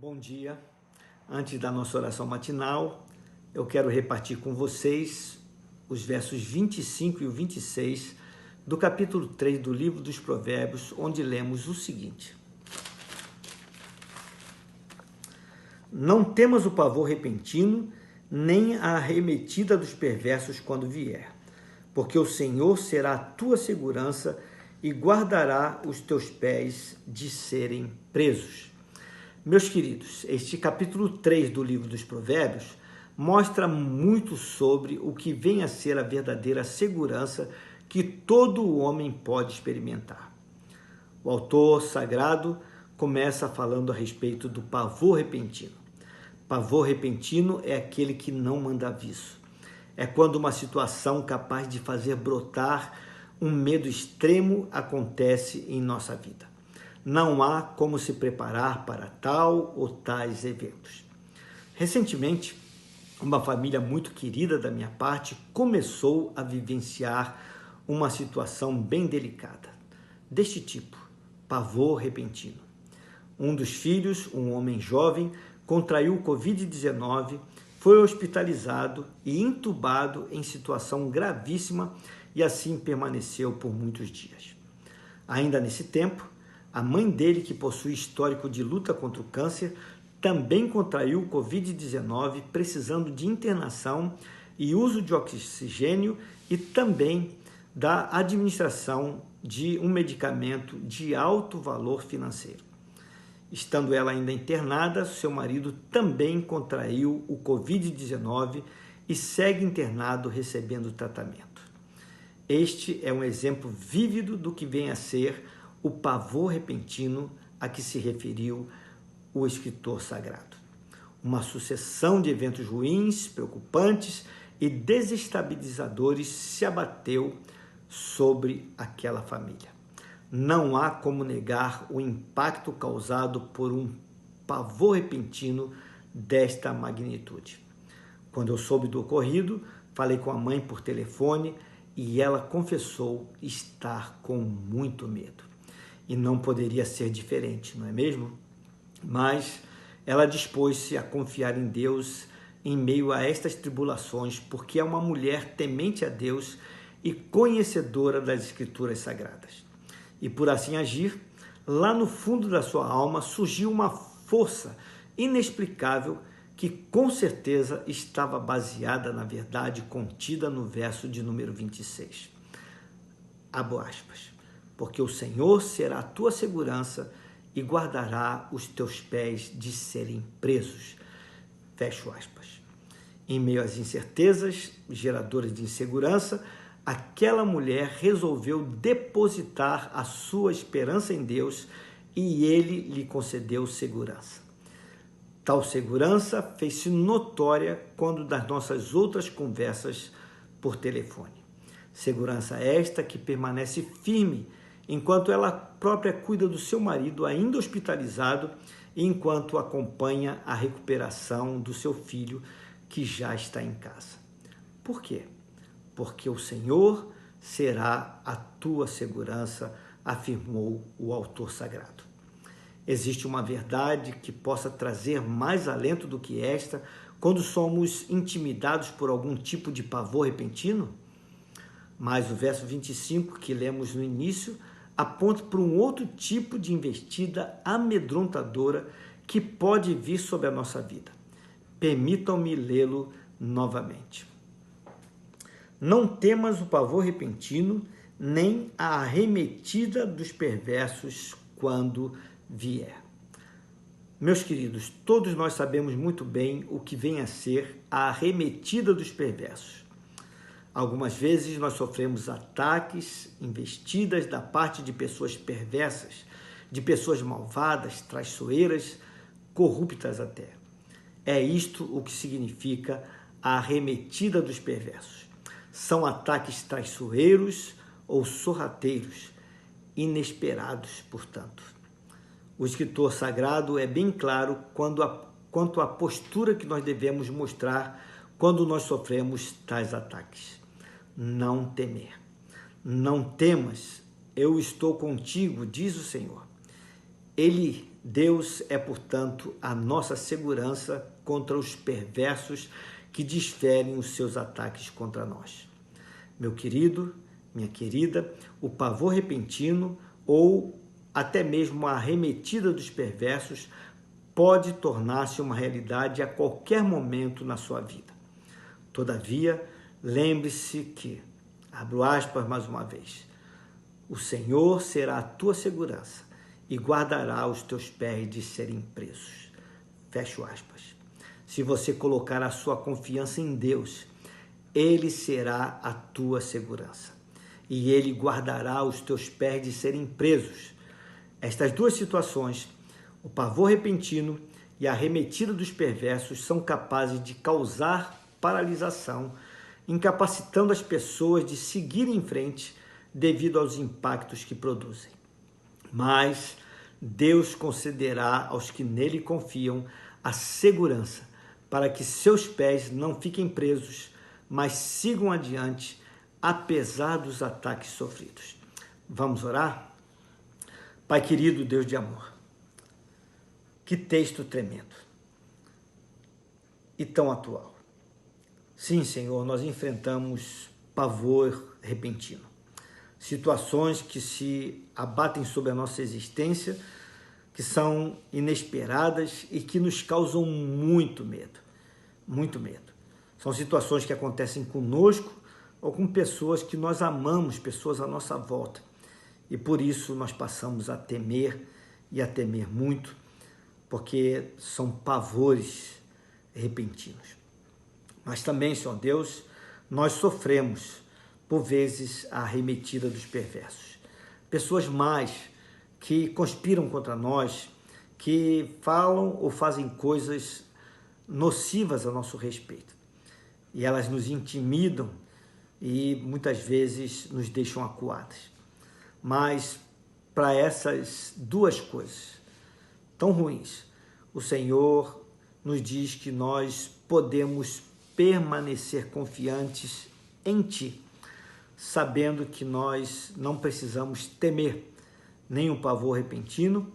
Bom dia. Antes da nossa oração matinal, eu quero repartir com vocês os versos 25 e o 26 do capítulo 3 do livro dos Provérbios, onde lemos o seguinte: Não temas o pavor repentino, nem a arremetida dos perversos quando vier, porque o Senhor será a tua segurança e guardará os teus pés de serem presos. Meus queridos, este capítulo 3 do livro dos Provérbios mostra muito sobre o que vem a ser a verdadeira segurança que todo homem pode experimentar. O autor sagrado começa falando a respeito do pavor repentino. Pavor repentino é aquele que não manda aviso. É quando uma situação capaz de fazer brotar um medo extremo acontece em nossa vida. Não há como se preparar para tal ou tais eventos. Recentemente, uma família muito querida da minha parte começou a vivenciar uma situação bem delicada, deste tipo, pavor repentino. Um dos filhos, um homem jovem, contraiu o Covid-19, foi hospitalizado e entubado em situação gravíssima e assim permaneceu por muitos dias. Ainda nesse tempo, a mãe dele, que possui histórico de luta contra o câncer, também contraiu o Covid-19, precisando de internação e uso de oxigênio e também da administração de um medicamento de alto valor financeiro. Estando ela ainda internada, seu marido também contraiu o Covid-19 e segue internado recebendo tratamento. Este é um exemplo vívido do que vem a ser o pavor repentino a que se referiu o escritor sagrado. Uma sucessão de eventos ruins, preocupantes e desestabilizadores se abateu sobre aquela família. Não há como negar o impacto causado por um pavor repentino desta magnitude. Quando eu soube do ocorrido, falei com a mãe por telefone e ela confessou estar com muito medo. E não poderia ser diferente, não é mesmo? Mas ela dispôs-se a confiar em Deus em meio a estas tribulações, porque é uma mulher temente a Deus e conhecedora das Escrituras Sagradas. E por assim agir, lá no fundo da sua alma surgiu uma força inexplicável que com certeza estava baseada na verdade contida no verso de número 26. Abro aspas. Porque o Senhor será a tua segurança e guardará os teus pés de serem presos. Fecho aspas. Em meio às incertezas geradoras de insegurança, aquela mulher resolveu depositar a sua esperança em Deus e Ele lhe concedeu segurança. Tal segurança fez-se notória quando das nossas outras conversas por telefone. Segurança esta que permanece firme enquanto ela própria cuida do seu marido ainda hospitalizado e enquanto acompanha a recuperação do seu filho que já está em casa. Por quê? Porque o Senhor será a tua segurança, afirmou o autor sagrado. Existe uma verdade que possa trazer mais alento do que esta quando somos intimidados por algum tipo de pavor repentino? Mas o verso 25 que lemos no início aponta para um outro tipo de investida amedrontadora que pode vir sobre a nossa vida. Permitam-me lê-lo novamente. Não temas o pavor repentino, nem a arremetida dos perversos quando vier. Meus queridos, todos nós sabemos muito bem o que vem a ser a arremetida dos perversos. Algumas vezes nós sofremos ataques, investidas da parte de pessoas perversas, de pessoas malvadas, traiçoeiras, corruptas até. É isto o que significa a arremetida dos perversos. São ataques traiçoeiros ou sorrateiros, inesperados, portanto. O escritor sagrado é bem claro quanto à postura que nós devemos mostrar quando nós sofremos tais ataques. Não temer. Não temas, eu estou contigo, diz o Senhor. Ele Deus é, portanto, a nossa segurança contra os perversos que desferem os seus ataques contra nós. Meu querido, minha querida, o pavor repentino ou até mesmo a arremetida dos perversos pode tornar-se uma realidade a qualquer momento na sua vida. Todavia, lembre-se que, abro aspas mais uma vez, o Senhor será a tua segurança e guardará os teus pés de serem presos. Fecho aspas. Se você colocar a sua confiança em Deus, Ele será a tua segurança e Ele guardará os teus pés de serem presos. Estas duas situações, o pavor repentino e a arremetida dos perversos, são capazes de causar paralisação, incapacitando as pessoas de seguir em frente devido aos impactos que produzem. Mas Deus concederá aos que nele confiam a segurança para que seus pés não fiquem presos, mas sigam adiante, apesar dos ataques sofridos. Vamos orar? Pai querido, Deus de amor, que texto tremendo e tão atual. Sim, Senhor, nós enfrentamos pavor repentino, situações que se abatem sobre a nossa existência, que são inesperadas e que nos causam muito medo, muito medo. São situações que acontecem conosco ou com pessoas que nós amamos, pessoas à nossa volta. E por isso nós passamos a temer e a temer muito, porque são pavores repentinos. Mas também, Senhor Deus, nós sofremos, por vezes, a arremetida dos perversos. Pessoas más que conspiram contra nós, que falam ou fazem coisas nocivas a nosso respeito. E elas nos intimidam e muitas vezes nos deixam acuadas. Mas para essas duas coisas tão ruins, o Senhor nos diz que nós podemos permanecer confiantes em Ti, sabendo que nós não precisamos temer nenhum pavor repentino,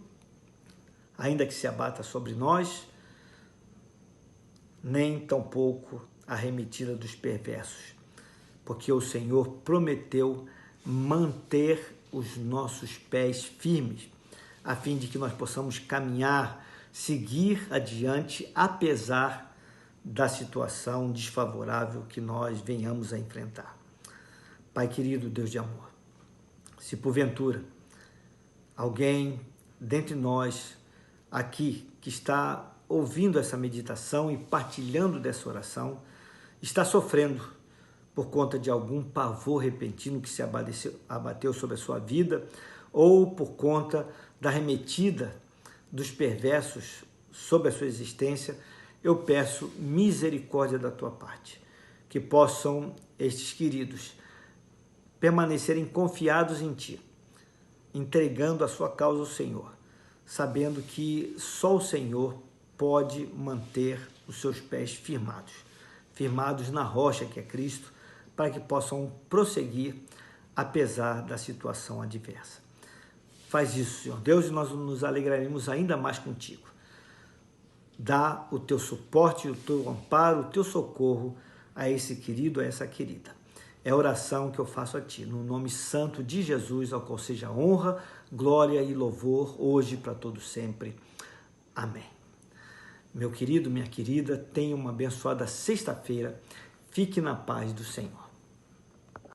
ainda que se abata sobre nós, nem tampouco a arremetida dos perversos, porque o Senhor prometeu manter os nossos pés firmes, a fim de que nós possamos caminhar, seguir adiante, apesar da situação desfavorável que nós venhamos a enfrentar. Pai querido, Deus de amor, se porventura alguém dentre nós aqui que está ouvindo essa meditação e partilhando dessa oração, está sofrendo por conta de algum pavor repentino que se abateu sobre a sua vida, ou por conta da arremetida dos perversos sobre a sua existência, eu peço misericórdia da tua parte, que possam estes queridos permanecerem confiados em ti, entregando a sua causa ao Senhor, sabendo que só o Senhor pode manter os seus pés firmados na rocha que é Cristo, para que possam prosseguir apesar da situação adversa. Faz isso, Senhor Deus, e nós nos alegraremos ainda mais contigo. Dá o teu suporte, o teu amparo, o teu socorro a esse querido, a essa querida. É a oração que eu faço a ti, no nome santo de Jesus, ao qual seja honra, glória e louvor, hoje para todo sempre. Amém. Meu querido, minha querida, tenha uma abençoada sexta-feira. Fique na paz do Senhor.